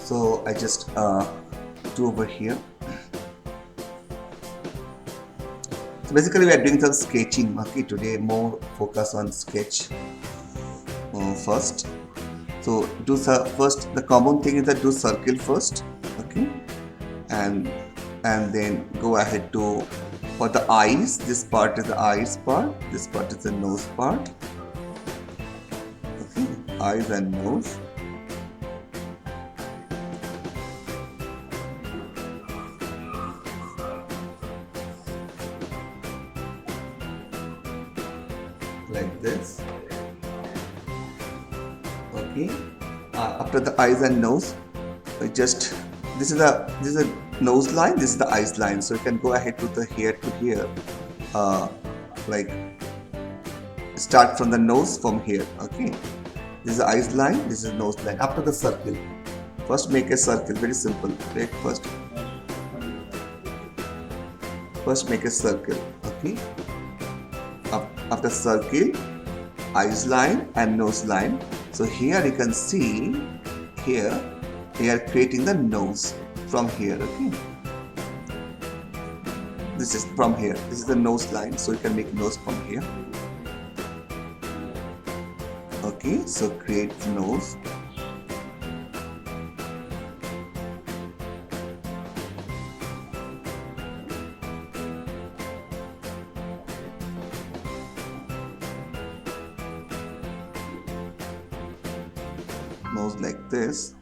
So I just do over here. So basically we are doing some sketching. Okay, today more focus on sketch first. So do first, the common thing is that do circle first, okay, and then go ahead to for the eyes. This part is the eyes part, this part is the nose part, okay, eyes and nose. Like this. Okay, after the eyes and nose, just this is a nose line, this is the eyes line, so you can go ahead to the here to here, like start from the nose from here. Okay, this is the eyes line, this is nose line. After the circle, first make a circle, very simple. Take first make a circle. Okay, after circle, eyes line and nose line. So here you can see, here we are creating the nose from here. Okay, this is from here, this is the nose line, so you can make nose from here. Okay, so create nose. Nose like this.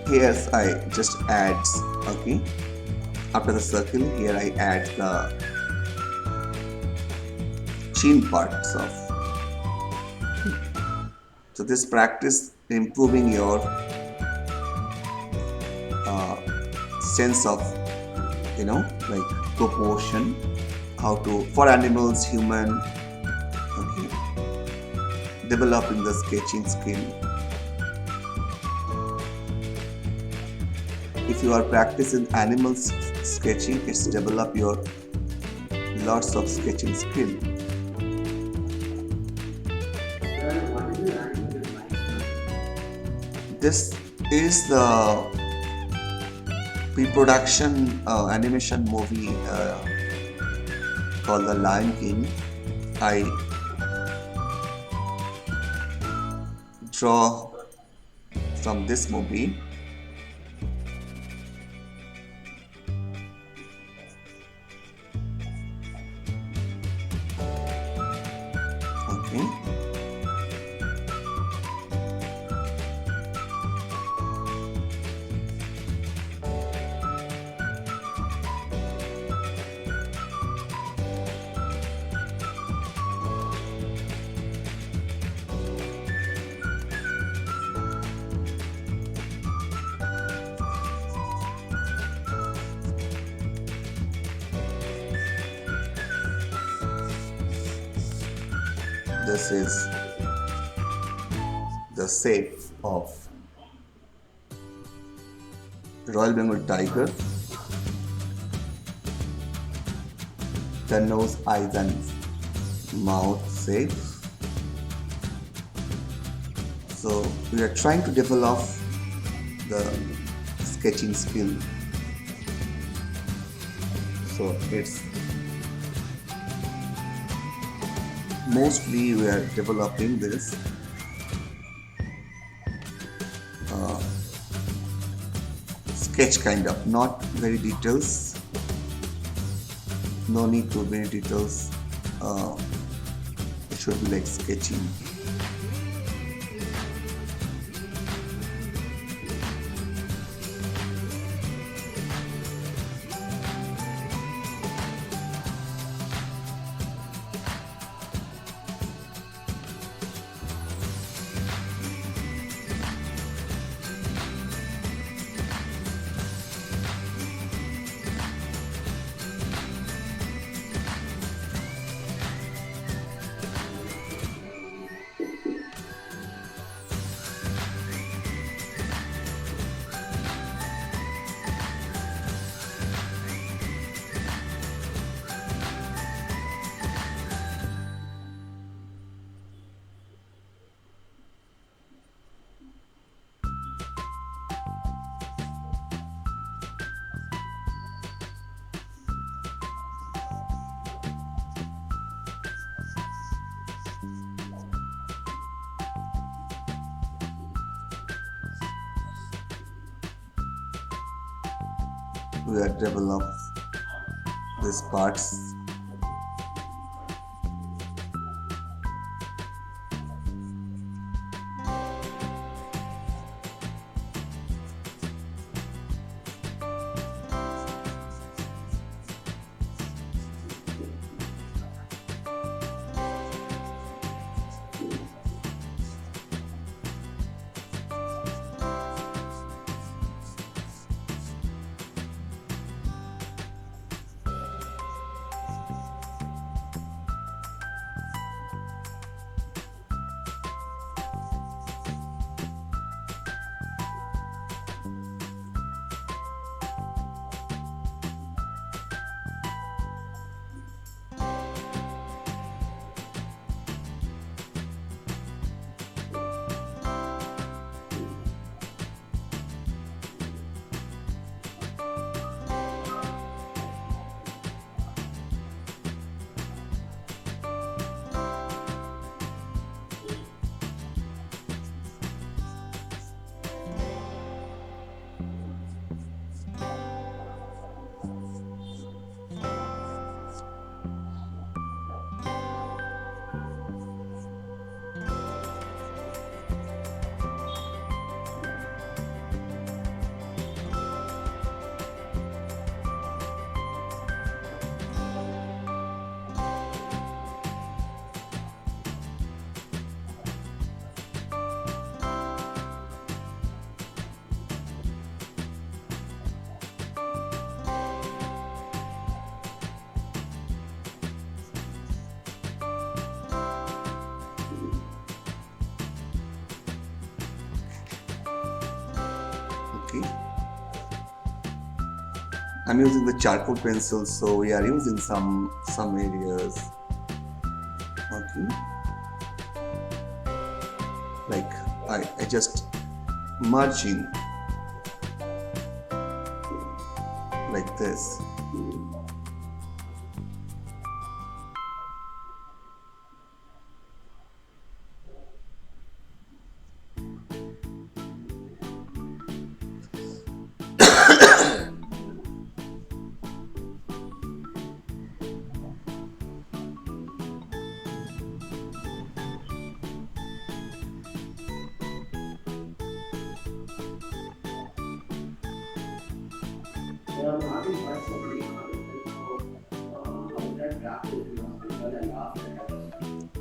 Here I just adds, okay, after the circle here I add the chin parts of. So this practice improving your sense of, like proportion, how to, for animals, human, okay, developing the sketching skill. If you are practicing animal sketching, it's develop your lots of sketching skill. This is the pre-production animation movie called The Lion King. I draw from this movie. Okay. This is the shape of Royal Bengal tiger. The nose, eyes and mouth shape. So we are trying to develop the sketching skill. So it's mostly we are developing this sketch kind of, not very details, no need to many details, it should be like sketching. we are develop these parts. Okay, I'm using the charcoal pencil, so we are using some areas. Okay, like I just merging like this.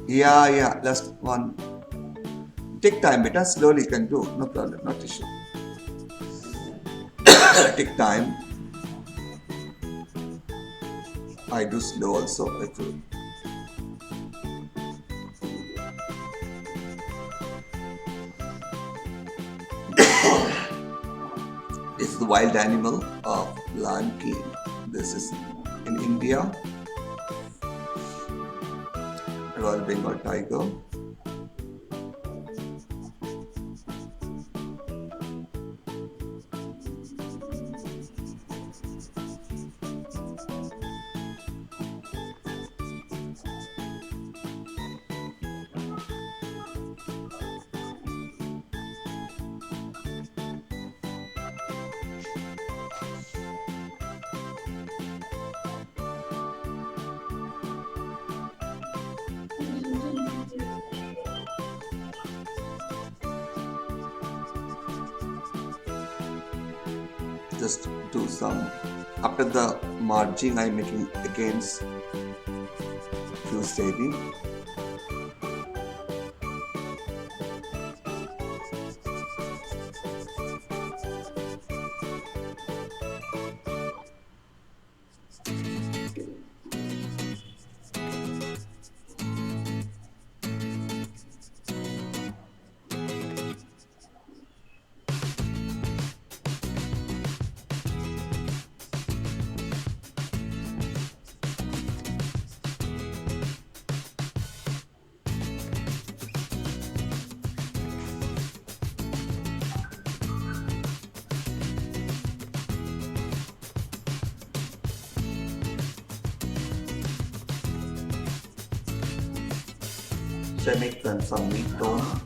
Yeah, yeah, last one. Take time, beta. Slowly can do. No problem, not issue. Take time. I do slow also. I do. This is the wild animal of Lion King. This is in India. Royal Bengal tiger. Just do some. After the margin, I'm making against few shading. So I make some mid tone.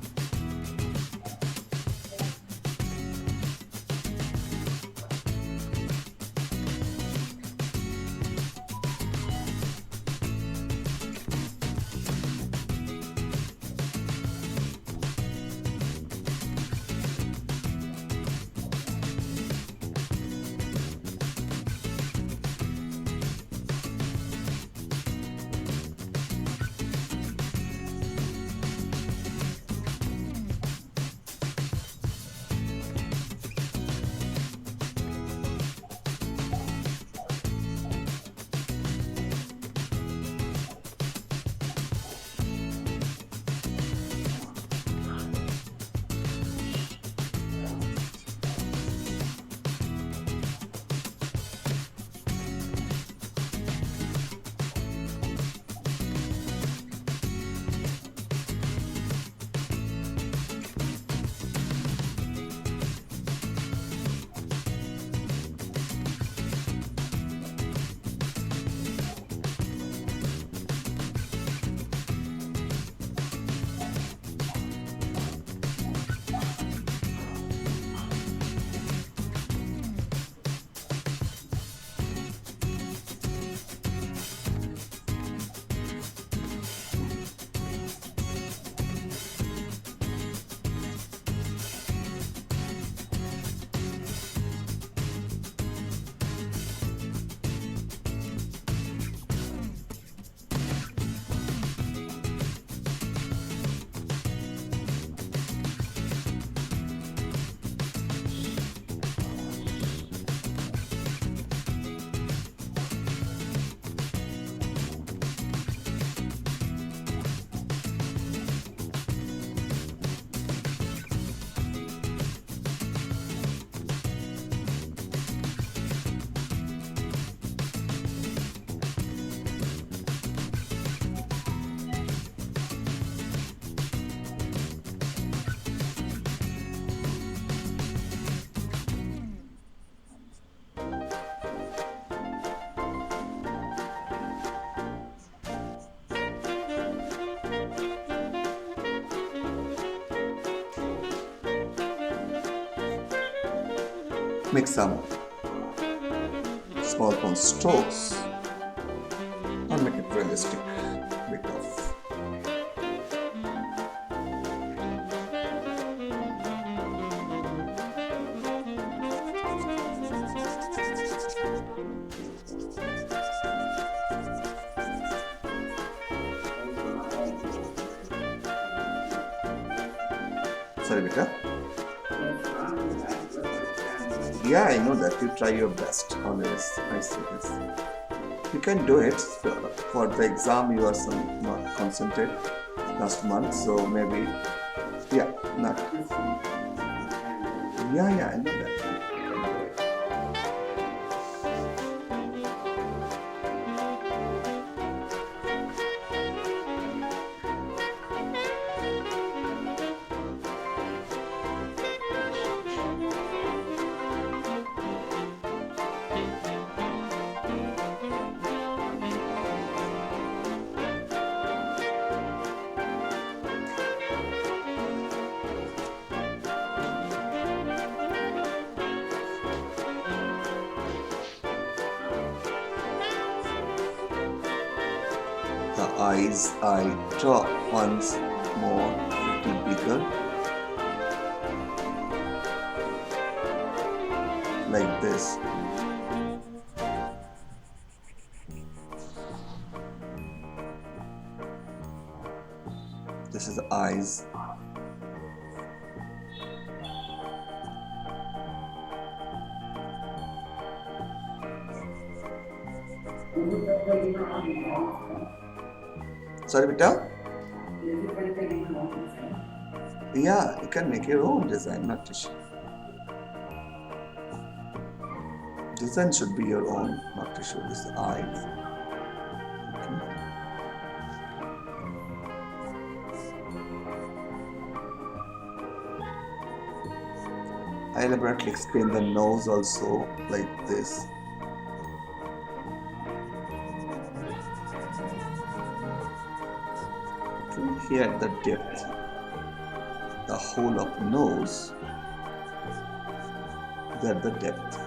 make some small cone strokes and make it realistic bit of. Sorry, beta. Yeah, I know that. You try your best always. I see this. You can do it. For the exam, you are not concentrate last month, so maybe, yeah, not. Yeah, I know that. The eyes I draw once more, little bigger, like this. This is the eyes. Sorry, beta? Yeah, you can make your own design, not tissue. Design should be your own, not tissue. This is eyes. Okay. I elaborately explain the nose also like this. Okay, here at the depth, the whole of nose, there the depth.